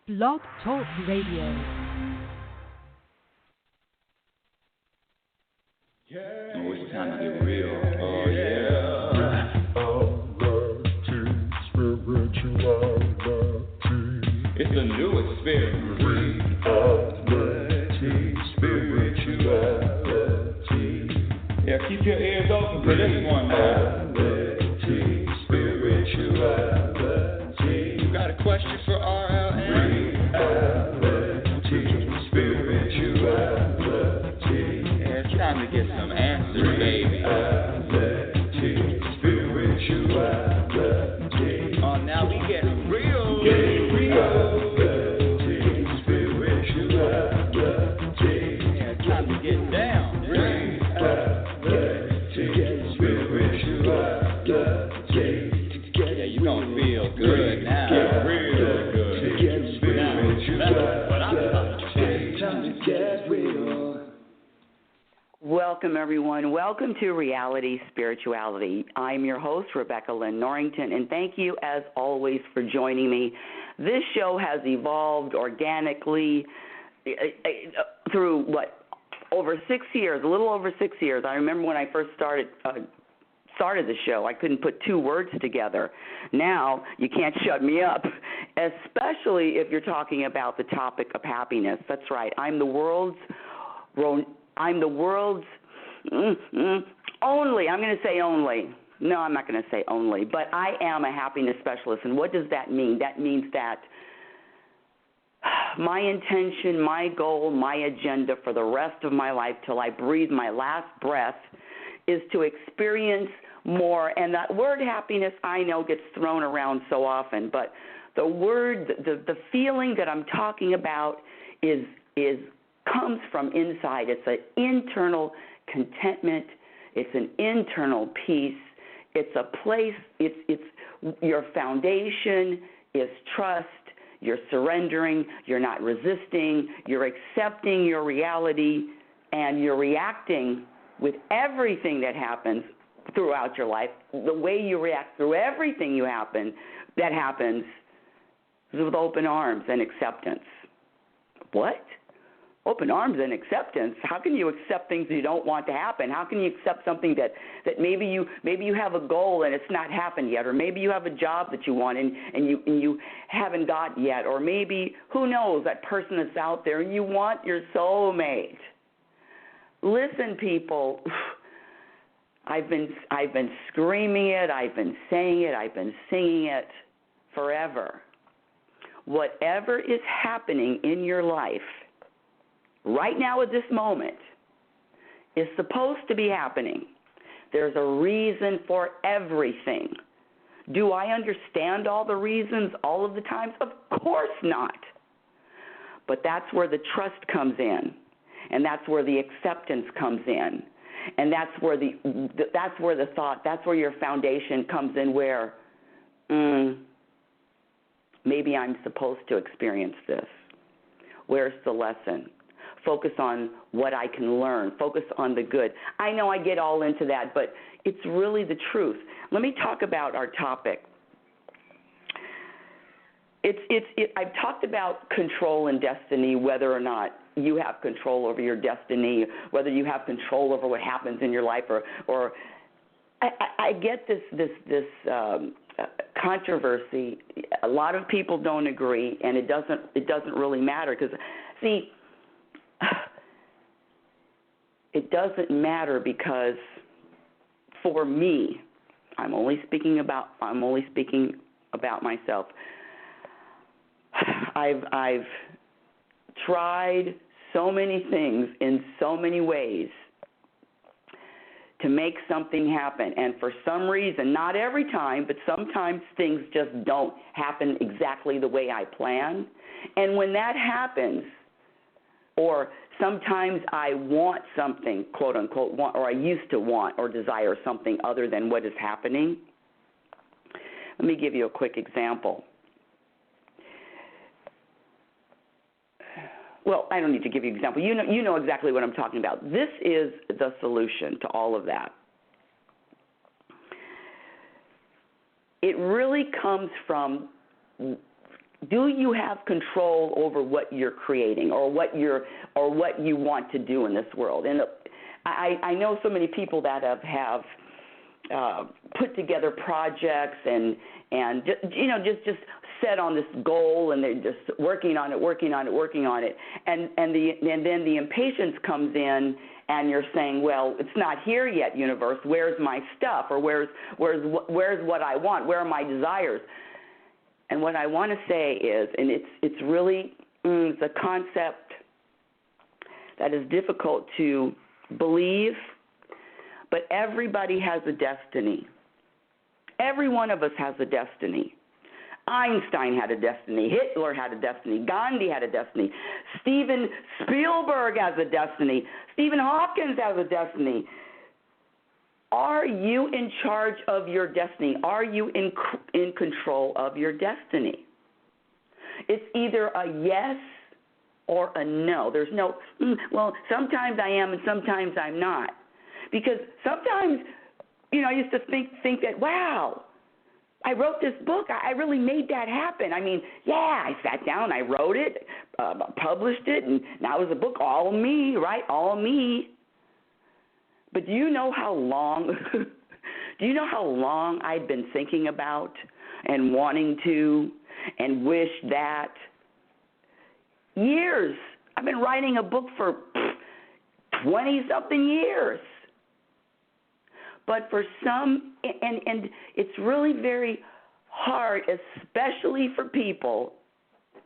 Blog Talk Radio. Oh, it's time to get real. Oh, yeah. It's a new experience. Spirituality. Yeah, keep your ears open for this one, man. Spirituality. You got a question for RLN? Spirituality. Yeah, it's time to get some answers, baby. Spirituality. Oh, now we get real. Yeah, it's time to get down. Yeah, you gonna feel good now. Real good. That's what I'm talking about. Welcome, everyone. Welcome to Reality Spirituality. I'm your host, Rebecca Lynn Norrington, and thank you, as always, for joining me. This show has evolved organically through, over 6 years, a little over 6 years. I remember when I first started the show, I couldn't put two words together. Now, you can't shut me up, especially if you're talking about the topic of happiness. That's right. I'm the world's only, I'm going to say only. No, I'm not going to say only, but I am a happiness specialist. And what does that mean? That means that my intention, my goal, my agenda for the rest of my life till I breathe my last breath is to experience more. And that word happiness, I know, gets thrown around so often, but the word, the feeling that I'm talking about comes from inside. It's an internal contentment. It's an internal peace. It's a place. It's your foundation is trust. You're surrendering. You're not resisting. You're accepting your reality, and you're reacting with everything that happens throughout your life. The way you react through everything that happens is with open arms and acceptance. What? Open arms and acceptance? How can you accept things you don't want to happen? How can you accept something that maybe you have a goal and it's not happened yet, or maybe you have a job that you want and you haven't got yet, or maybe, who knows, that person that's out there and you want your soulmate. Listen, people, I've been screaming it, I've been saying it, I've been singing it forever. Whatever is happening in your life right now at this moment is supposed to be happening. There's a reason for everything. Do I understand all the reasons all of the times? Of course not. But that's where the trust comes in, and that's where the acceptance comes in, and that's where the thought, that's where your foundation comes in, where maybe I'm supposed to experience this. Where's the lesson? Focus on what I can learn. Focus on the good. I know I get all into that, but it's really the truth. Let me talk about our topic. I've talked about control and destiny, whether or not you have control over your destiny, whether you have control over what happens in your life, or I get this controversy. A lot of people don't agree, and it doesn't really matter, because see, it doesn't matter, because for me, I'm only speaking about myself. I've tried so many things in so many ways to make something happen, and for some reason, not every time, but sometimes things just don't happen exactly the way I plan. And when that happens, or sometimes I want something, quote unquote, want, or I used to want or desire something other than what is happening. Let me give you a quick example. Well, I don't need to give you an example. You know exactly what I'm talking about. This is the solution to all of that. It really comes from do you have control over what you're creating or what you want to do in this world? And I know so many people that have put together projects and just set on this goal, and they're just working on it, and then the impatience comes in, and you're saying, well, it's not here yet, universe. Where's my stuff, or where's what I want? Where are my desires? And what I want to say is, and it's really it's a concept that is difficult to believe, but everybody has a destiny. Every one of us has a destiny. Einstein had a destiny. Hitler had a destiny. Gandhi had a destiny. Steven Spielberg has a destiny. Stephen Hawkins has a destiny. Are you in charge of your destiny? Are you in control of your destiny? It's either a yes or a no. There's no, well, sometimes I am and sometimes I'm not. Because sometimes, I used to think that, wow, I wrote this book. I really made that happen. I mean, yeah, I sat down, I wrote it, published it, and now it's a book, all me, right? All me. But do you know how long I've been thinking about and wanting to and wish that? Years. I've been writing a book for 20-something years. But for some, and it's really very hard, especially for people,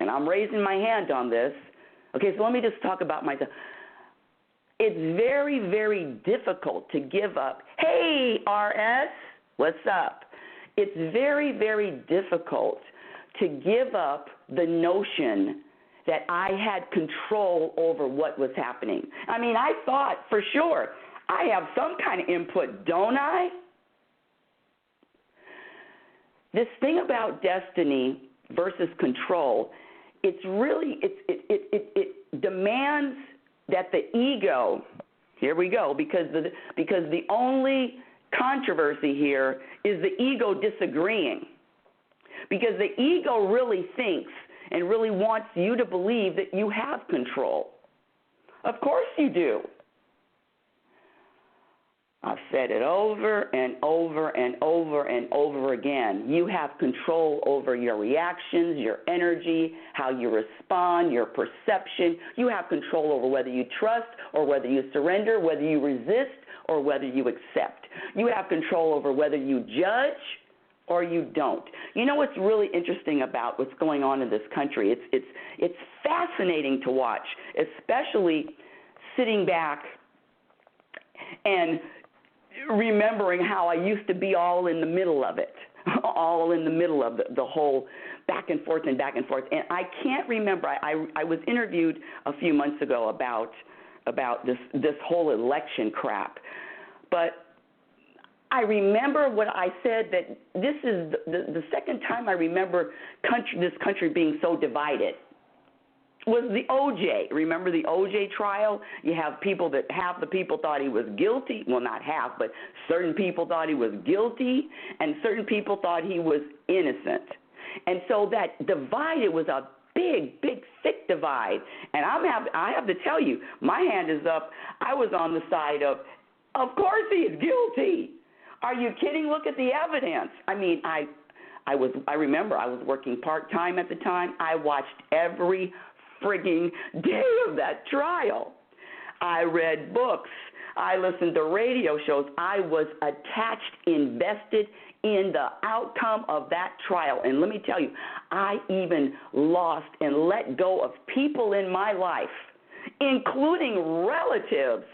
and I'm raising my hand on this. Okay, so let me just talk about myself. It's very, very difficult to give up. Hey, RS, what's up? It's very, very difficult to give up the notion that I had control over what was happening. I mean, I thought for sure I have some kind of input, don't I? This thing about destiny versus control, it demands that the ego, here we go, because the only controversy here is the ego disagreeing. Because the ego really thinks and really wants you to believe that you have control. Of course you do. I've said it over and over and over and over again. You have control over your reactions, your energy, how you respond, your perception. You have control over whether you trust or whether you surrender, whether you resist or whether you accept. You have control over whether you judge or you don't. You know what's really interesting about what's going on in this country? It's fascinating to watch, especially sitting back and remembering how I used to be all in the middle of it, all in the middle of the whole back and forth and back and forth. And I can't remember. I was interviewed a few months ago about this whole election crap. But I remember what I said, that this is the second time I remember this country being so divided. Was the OJ. Remember the OJ trial? You have people that half the people thought he was guilty. Well, not half, but certain people thought he was guilty, and certain people thought he was innocent. And so that divide, it was a big, big, thick divide. And I have to tell you, my hand is up. I was on the side of course he's guilty. Are you kidding? Look at the evidence. I mean, I remember I was working part-time at the time. I watched every frigging day of that trial. I read books. I listened to radio shows. I was attached, invested in the outcome of that trial. And let me tell you, I even lost and let go of people in my life, including relatives,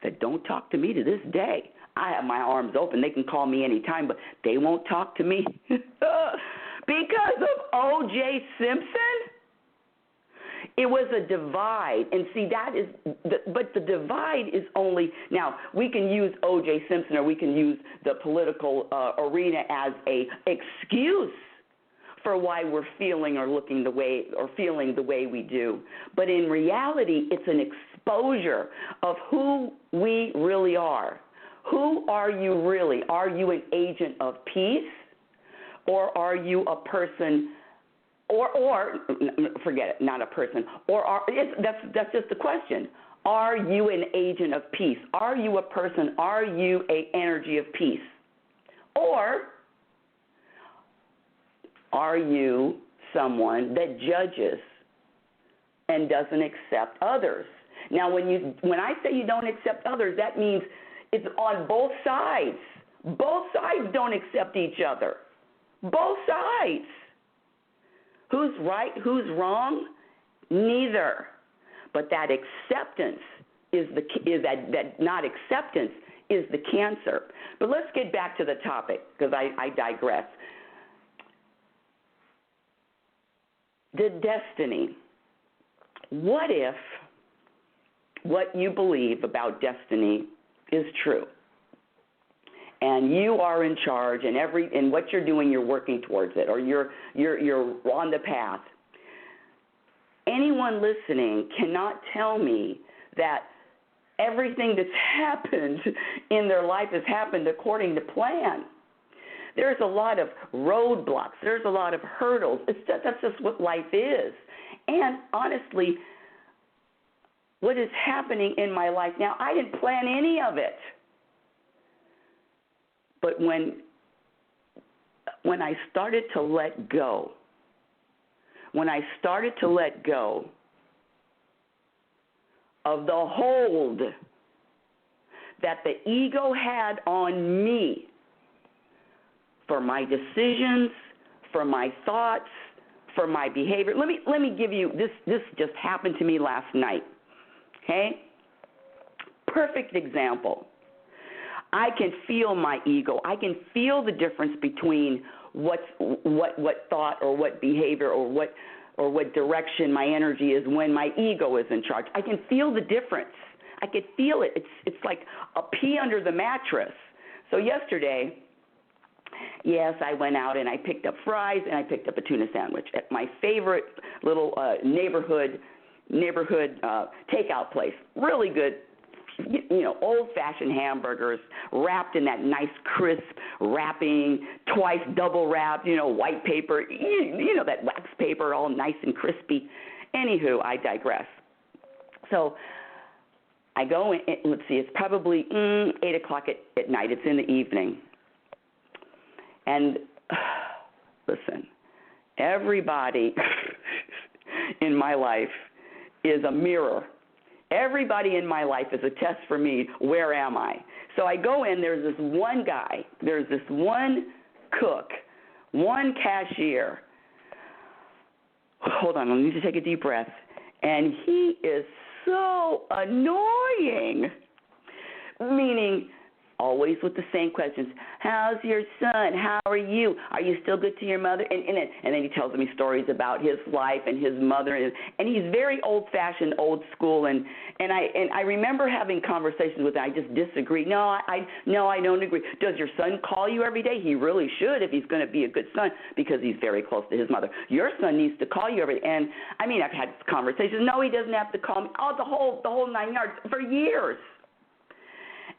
that don't talk to me to this day. I have my arms open. They can call me anytime, but they won't talk to me because of O.J. Simpson. It was a divide, and see, but the divide is only, now, we can use O.J. Simpson or we can use the political arena as a excuse for why we're feeling or looking the way, or feeling the way we do. But in reality, it's an exposure of who we really are. Who are you really? Are you an agent of peace, or are you a person or forget it, not a person, that's just the question. Are you an agent of peace? Are you a person? Are you an energy of peace? Or are you someone that judges and doesn't accept others? Now, when I say you don't accept others, that means it's on both sides. Both sides don't accept each other. Both sides. Who's right? Who's wrong? Neither. But that acceptance that not acceptance is the cancer. But let's get back to the topic because I digress. The destiny. What if what you believe about destiny is true? And you are in charge, and what you're doing, you're working towards it, or you're on the path. Anyone listening cannot tell me that everything that's happened in their life has happened according to plan. There's a lot of roadblocks. There's a lot of hurdles. That's just what life is. And honestly, what is happening in my life now, I didn't plan any of it. But when I started to let go, of the hold that the ego had on me for my decisions, for my thoughts, for my behavior. Let me give you this just happened to me last night. Okay? Perfect example. I can feel my ego. I can feel the difference between what thought or what behavior or what direction my energy is when my ego is in charge. I can feel the difference. I can feel it. It's like a pea under the mattress. So yesterday, yes, I went out and I picked up fries and I picked up a tuna sandwich at my favorite little neighborhood takeout place. Really good. Old-fashioned hamburgers wrapped in that nice crisp wrapping, twice double wrapped, white paper, that wax paper, all nice and crispy. Anywho, I digress. So I go in, let's see, it's probably 8 o'clock at night. It's in the evening. And listen, everybody in my life is a mirror. Everybody in my life is a test for me. Where am I? So I go in, there's this one guy, there's this one cook, one cashier. Hold on, I need to take a deep breath. And he is so annoying, meaning always with the same questions. How's your son? How are you? Are you still good to your mother? And then he tells me stories about his life and his mother. And he's very old-fashioned, old school. And I remember having conversations with him. I just disagree. No, I don't agree. Does your son call you every day? He really should if he's going to be a good son because he's very close to his mother. Your son needs to call you every day. And, I've had conversations. No, he doesn't have to call me. Oh, the whole 9 yards for years.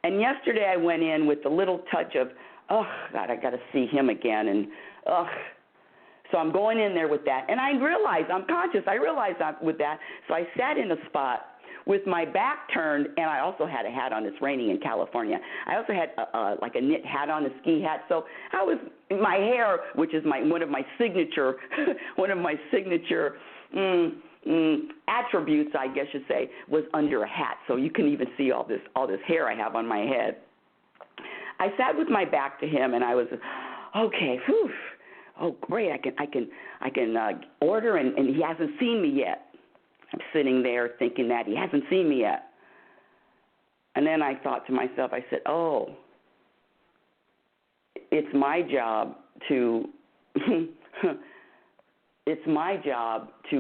And yesterday I went in with a little touch of, oh, God, I got to see him again. And, so I'm going in there with that. And I realized, I'm conscious, with that. So I sat in a spot with my back turned, and I also had a hat on. It's raining in California. I also had like a knit hat on, a ski hat. So my hair, which is one of my signature attributes, I guess you'd say, was under a hat. So you can even see all this hair I have on my head. I sat with my back to him, and I was, okay, whew, oh great, I can order, and he hasn't seen me yet. I'm sitting there thinking that he hasn't seen me yet. And then I thought to myself, I said, oh, it's my job to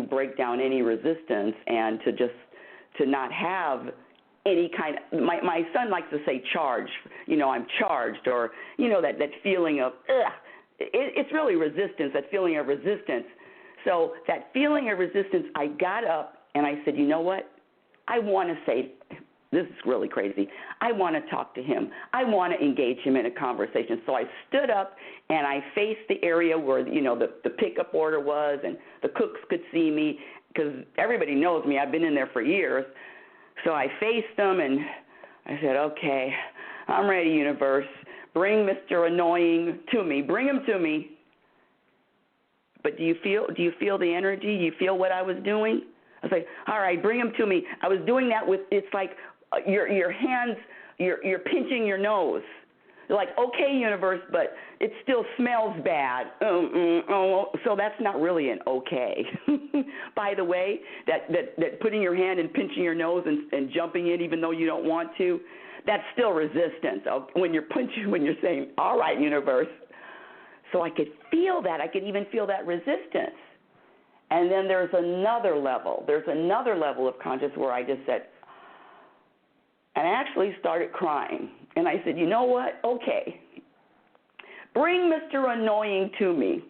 break down any resistance and to not have any kind of, my son likes to say charge, I'm charged, or, that feeling of, it's really resistance, that feeling of resistance. So that feeling of resistance, I got up and I said, you know what, I want to say this is really crazy. I want to talk to him. I want to engage him in a conversation. So I stood up and I faced the area where, the pickup order was, and the cooks could see me because everybody knows me. I've been in there for years. So I faced them and I said, okay, I'm ready, universe. Bring Mr. Annoying to me. Bring him to me. But do you feel the energy? You feel what I was doing? I was like, all right, bring him to me. I was doing that with, it's like your hands, you're pinching your nose. You're like, okay, universe, but it still smells bad. So that's not really an okay. By the way, that putting your hand and pinching your nose and jumping in even though you don't want to, that's still resistance. When you're saying, all right, universe. So I could feel that. I could even feel that resistance. And then there's another level. There's another level of consciousness where I just said, and I actually started crying. And I said, you know what? Okay. Bring Mr. Annoying to me.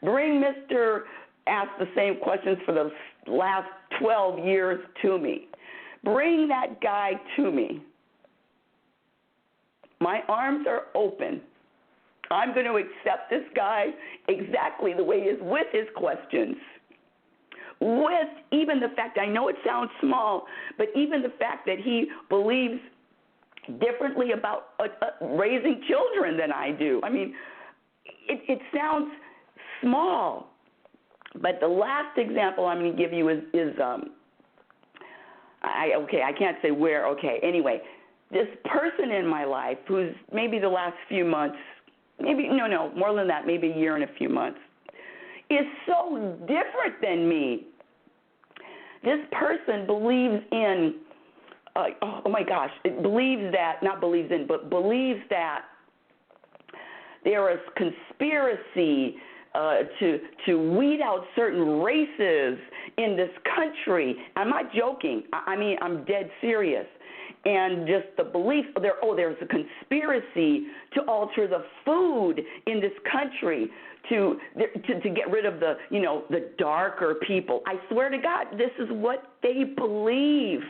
Bring Mr. Ask the same questions for the last 12 years to me. Bring that guy to me. My arms are open. I'm going to accept this guy exactly the way he is with his questions. With even the fact, I know it sounds small, but even the fact that he believes differently about raising children than I do. I mean, it sounds small, but the last example I'm going to give you is I can't say where. Okay, anyway, this person in my life who's maybe the last few months, more than that, maybe a year and a few months, is so different than me. This person believes in, believes that there is conspiracy to weed out certain races in this country. I'm not joking. I mean, I'm dead serious. And just the belief, there's a conspiracy to alter the food in this country to get rid of the darker people. I swear to God, this is what they believe.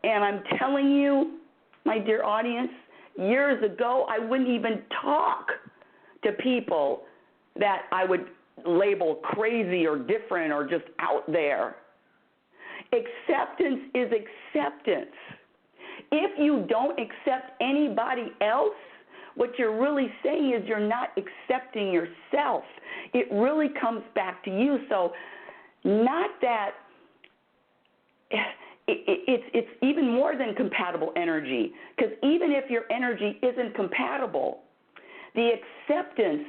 And I'm telling you, my dear audience, years ago, I wouldn't even talk to people that I would label crazy or different or just out there. Acceptance is acceptance. If you don't accept anybody else, what you're really saying is you're not accepting yourself. It really comes back to you. So not that it's even more than compatible energy, because even if your energy isn't compatible, the acceptance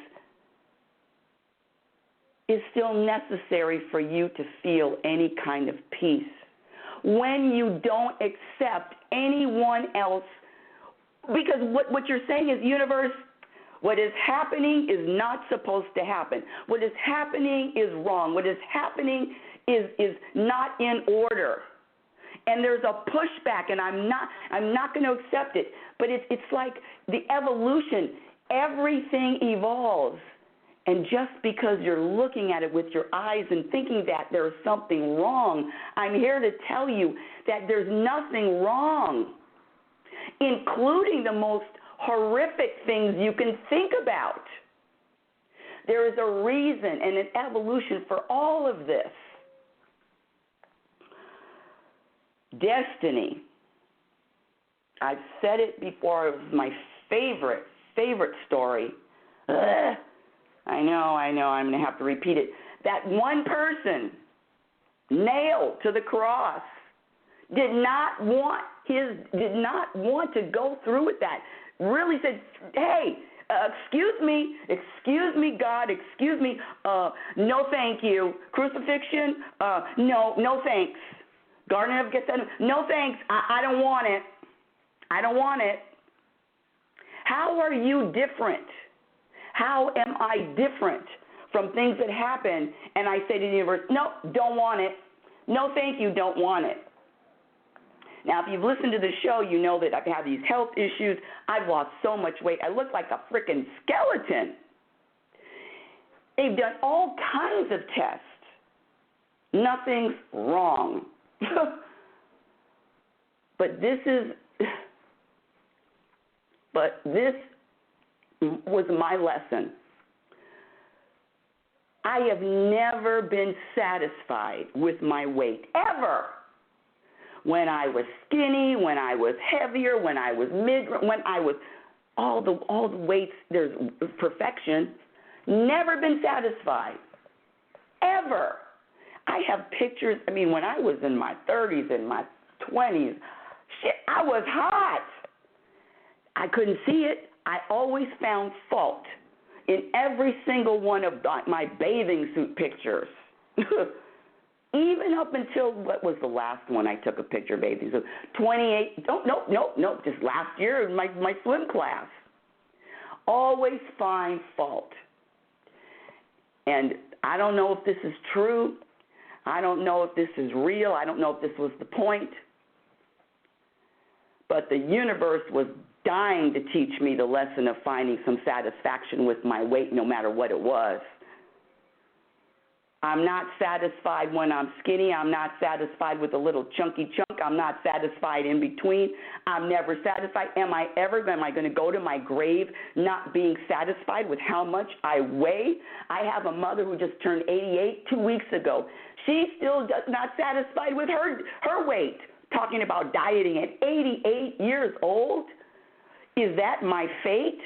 is still necessary for you to feel any kind of peace. When you don't accept anyone else, because what you're saying is, universe, what is happening is not supposed to happen. What is happening is wrong. What is happening is not in order. And there's a pushback, and I'm not going to accept it. But it's like the evolution. Everything evolves. And just because you're looking at it with your eyes and thinking that there's something wrong, I'm here to tell you that there's nothing wrong, including the most horrific things you can think about. There is a reason and an evolution for all of this. Destiny. I've said it before. It was my favorite story. I know, I'm going to have to repeat it. That one person nailed to the cross did not want to go through with that. Really said, hey, excuse me, God, excuse me, no thank you. Crucifixion, no thanks. Garden of Gethsemane, no thanks, I don't want it. I don't want it. How are you different? How am I different from things that happen and I say to the universe, no, don't want it. No, thank you, don't want it. Now, if you've listened to the show, you know that I've had these health issues. I've lost so much weight. I look like a freaking skeleton. They've done all kinds of tests. Nothing's wrong. But this was my lesson. I have never been satisfied with my weight, ever. When I was skinny, when I was heavier, when I was when I was all the weights, there's perfection. Never been satisfied, ever. I have pictures. I mean, when I was in my 30s and my 20s, I was hot. I couldn't see it. I always found fault in every single one of my bathing suit pictures. Even up until, what was the last one I took a picture of bathing suit? 28, nope, just last year in my swim class. Always find fault. And I don't know if this is true. I don't know if this is real. I don't know if this was the point. But the universe was dying to teach me the lesson of finding some satisfaction with my weight, no matter what it was. I'm not satisfied when I'm skinny. I'm not satisfied with a little chunky chunk. I'm not satisfied in between. I'm never satisfied. Am I going to go to my grave not being satisfied with how much I weigh? I have a mother who just turned 88 2 weeks ago. She's still not satisfied with her weight, talking about dieting at 88 years old. Is that my fate?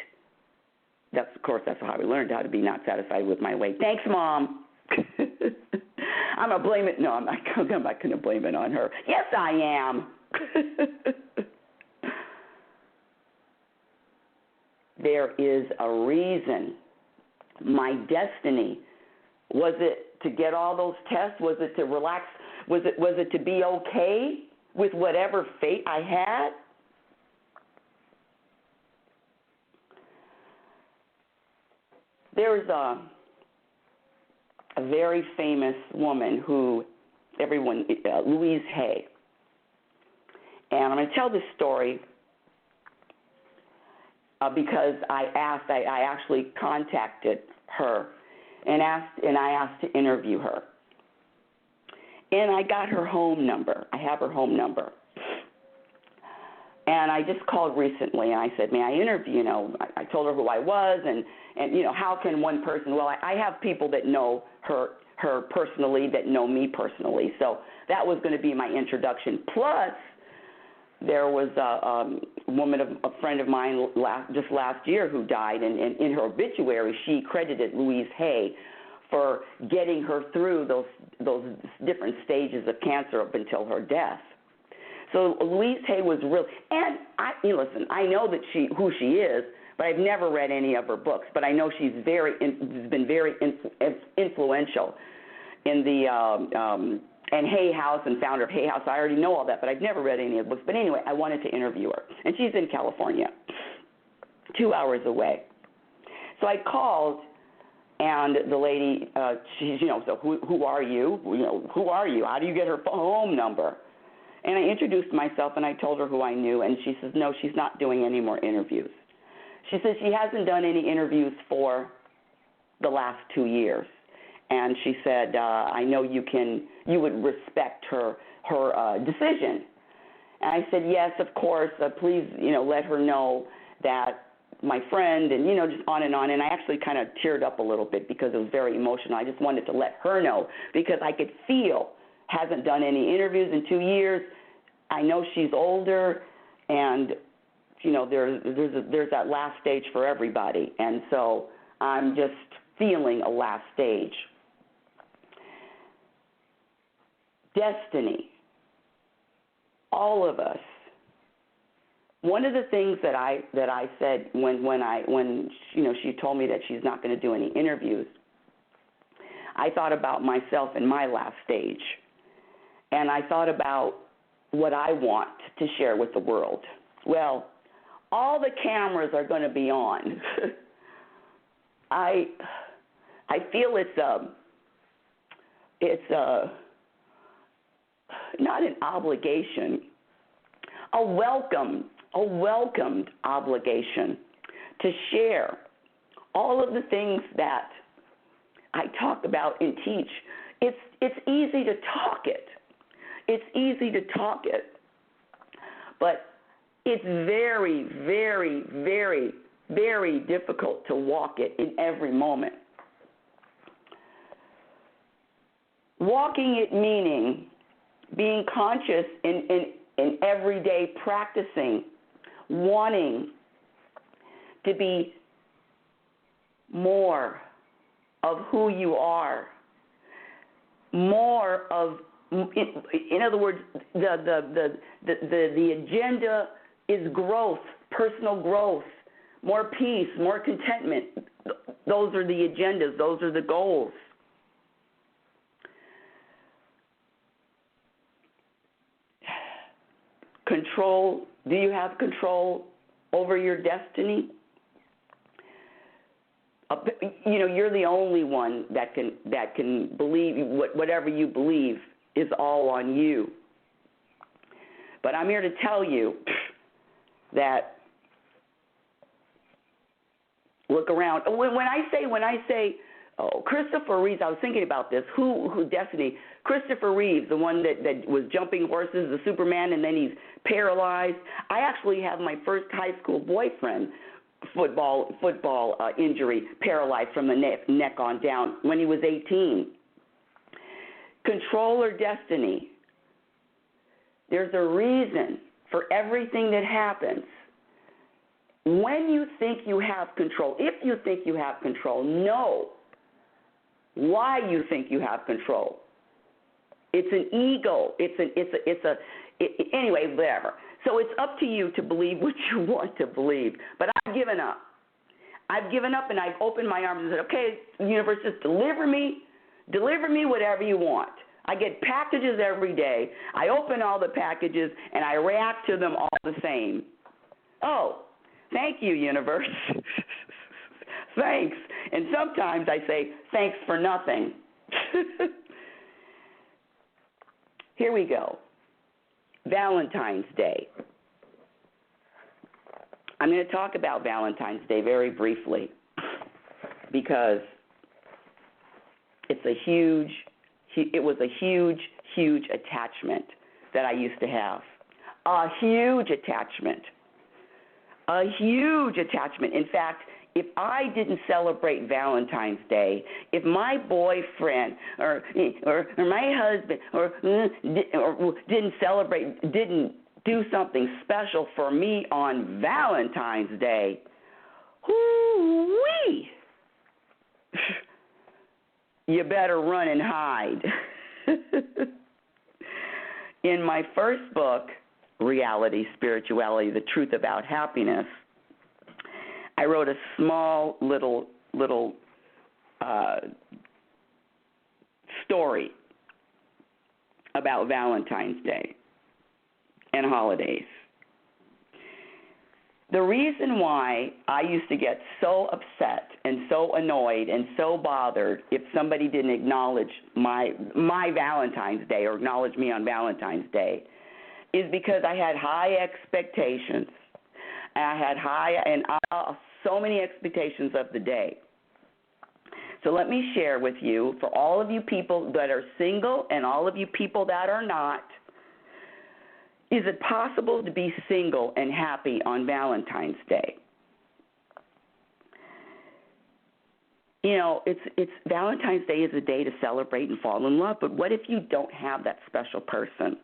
That's how I learned how to be not satisfied with my weight. Thanks, Mom. I'm going to blame it. No, I'm not going to blame it on her. Yes, I am. There is a reason. My destiny, was it to get all those tests? Was it to relax? Was it to be okay with whatever fate I had? There's a very famous woman who Louise Hay. And I'm going to tell this story because I actually contacted her and I asked to interview her. And I got her home number. I have her home number. And I just called recently and I said, may I interview? I told her who I was and how can one person, well, I have people that know her personally, that know me personally. So that was going to be my introduction. Plus, there was a friend of mine just last year who died, and in her obituary, she credited Louise Hay for getting her through those different stages of cancer up until her death. So Louise Hay was real, and listen, I know that who she is, but I've never read any of her books. But I know she's been very influential in the and Hay House and founder of Hay House. I already know all that, but I've never read any of the books. But anyway, I wanted to interview her, and she's in California, 2 hours away. So I called, and the lady, she's, so who are you? Who are you? How do you get her home number? And I introduced myself, and I told her who I knew, and she says, no, she's not doing any more interviews. She says she hasn't done any interviews for the last 2 years. And she said, I know you would respect her decision. And I said, yes, of course, please, let her know that my friend, and, just on. And I actually kind of teared up a little bit because it was very emotional. I just wanted to let her know because I could feel, hasn't done any interviews in 2 years. I know she's older, and, there's that last stage for everybody. And so I'm just feeling a last stage. Destiny. All of us. One of the things that I said when she told me that she's not going to do any interviews, I thought about myself in my last stage, and I thought about what I want to share with the world. Well, all the cameras are going to be on. I feel it's not an obligation, a welcomed obligation to share all of the things that I talk about and teach. It's easy to talk it. It's easy to talk it. but it's very, very, very, very difficult to walk it in every moment. Walking it meaning being conscious in everyday practicing, wanting to be more of who you are, more of, in other words, the agenda is growth, personal growth, more peace, more contentment. Those are the agendas, those are the goals. Control, do you have control over your destiny? You know, you're the only one that can believe whatever you believe is all on you. But I'm here to tell you that look around. When I say, oh, Christopher Reeves, I was thinking about this. Who destiny? Christopher Reeves, the one that was jumping horses, the Superman, and then he's paralyzed. I actually have my first high school boyfriend, football injury, paralyzed from the neck on down when he was 18. Control or destiny. There's a reason for everything that happens. When you think you have control, if you think you have control, know why you think you have control. It's an ego. Anyway, whatever. So it's up to you to believe what you want to believe. But I've given up. And I've opened my arms and said, okay, universe, just deliver me whatever you want. I get packages every day. I open all the packages, and I react to them all the same. Oh, thank you, universe. Thanks. And sometimes I say, thanks for nothing. Here we go. Valentine's Day. I'm going to talk about Valentine's Day very briefly because it was a huge attachment that I used to have. A huge attachment. In fact, if I didn't celebrate Valentine's Day, if my boyfriend or my husband or didn't do something special for me on Valentine's Day, whoo-wee, you better run and hide. In my first book, Reality Spirituality, The Truth About Happiness, I wrote a small little story about Valentine's Day and holidays. The reason why I used to get so upset and so annoyed and so bothered if somebody didn't acknowledge my Valentine's Day or acknowledge me on Valentine's Day is because I had high expectations. I had so many expectations of the day. So let me share with you, for all of you people that are single and all of you people that are not, is it possible to be single and happy on Valentine's Day? You know, it's Valentine's Day is a day to celebrate and fall in love, but what if you don't have that special person?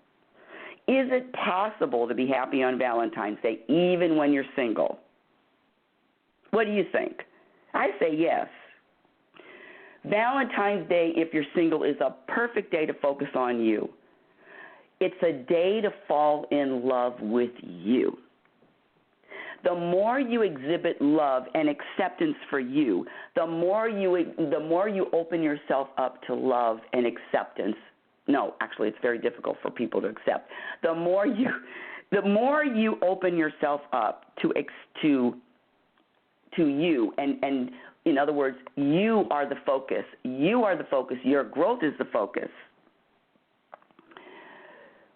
Is it possible to be happy on Valentine's Day even when you're single? What do you think? I say yes. Valentine's Day, if you're single, is a perfect day to focus on you. It's a day to fall in love with you. The more you exhibit love and acceptance for you, the more you open yourself up to love and acceptance. No, actually, it's very difficult for people to accept. The more you open yourself up to you, and in other words, you are the focus. You are the focus. Your growth is the focus.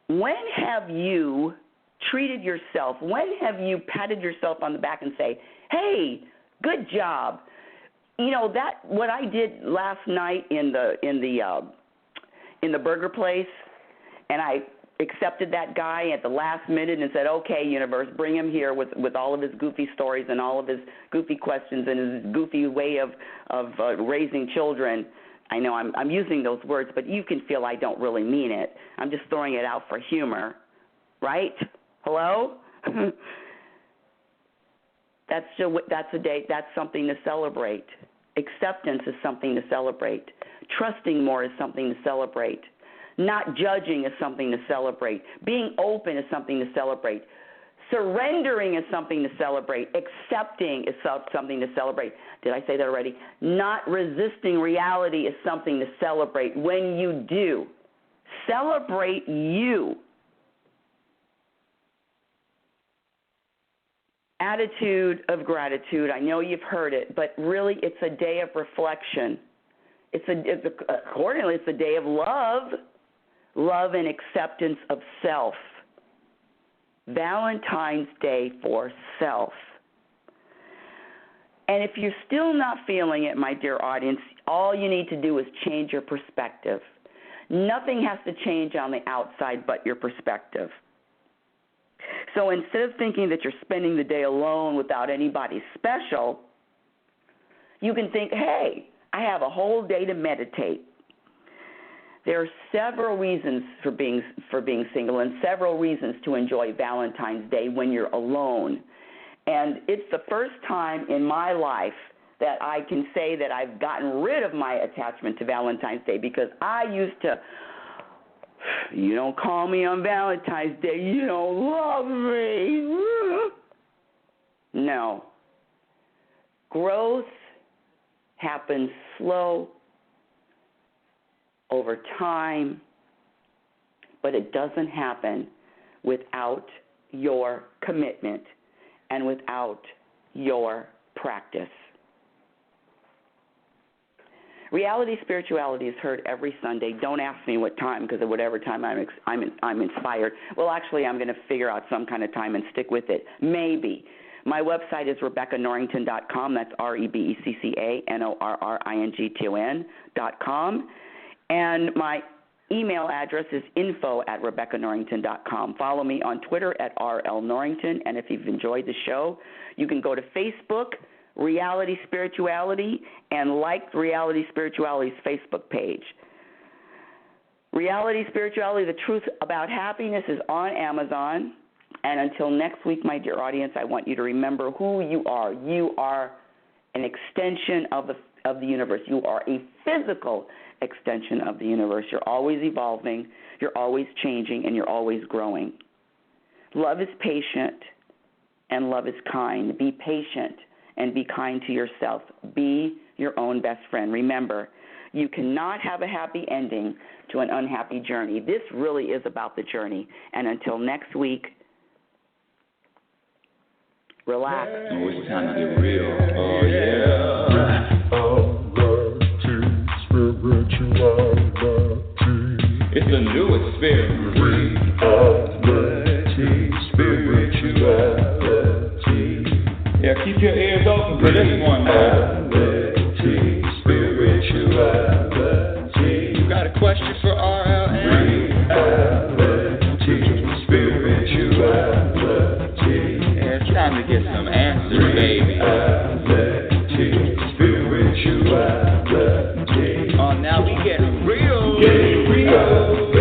When have you treated yourself? When have you patted yourself on the back and say, "Hey, good job"? You know that what I did last night in the burger place, and accepted that guy at the last minute and said, okay, universe, bring him here with all of his goofy stories and all of his goofy questions and his goofy way of raising children. I know I'm using those words, but you can feel I don't really mean it. I'm just throwing it out for humor, right? Hello? That's a day. That's something to celebrate. Acceptance is something to celebrate. Trusting more is something to celebrate. Not judging is something to celebrate. Being open is something to celebrate. Surrendering is something to celebrate. Accepting is something to celebrate. Did I say that already? Not resisting reality is something to celebrate. When you do, celebrate you. Attitude of gratitude. I know you've heard it, but really it's a day of reflection. Accordingly, it's a day of love and acceptance of self. Valentine's Day for self. And if you're still not feeling it, my dear audience, all you need to do is change your perspective. Nothing has to change on the outside but your perspective. So instead of thinking that you're spending the day alone without anybody special, you can think, hey, I have a whole day to meditate. There are several reasons for being single and several reasons to enjoy Valentine's Day when you're alone. And it's the first time in my life that I can say that I've gotten rid of my attachment to Valentine's Day, because I used to, you don't call me on Valentine's Day, you don't love me. No. Growth happens slow over time, but it doesn't happen without your commitment and without your practice. Reality Spirituality is heard every Sunday. Don't ask me what time, because at whatever time I'm inspired. Well, actually, I'm going to figure out some kind of time and stick with it. Maybe. My website is RebeccaNorrington.com. That's RebeccaNorrington.com. And my email address is info@RebeccaNorrington.com. Follow me on Twitter at RLNorrington. And if you've enjoyed the show, you can go to Facebook, Reality Spirituality, and like Reality Spirituality's Facebook page. Reality Spirituality, The Truth About Happiness, is on Amazon. And until next week, my dear audience, I want you to remember who you are. You are an extension of the universe. You are a physical extension of the universe. You're always evolving, you're always changing, and you're always growing. Love is patient, and love is kind. Be patient and be kind to yourself. Be your own best friend. Remember, you cannot have a happy ending to an unhappy journey. This really is about the journey. And until next week, relax. Oh, it's time to get real. Oh, yeah. It's a new experience. Reality Spirituality. Yeah, keep your ears open for this one now. Reality Spirituality. You got a question for RLN? Reality Spirituality. Yeah, it's time to get some answers, baby. Reality Spirituality. Oh, now we getting real. Getting real.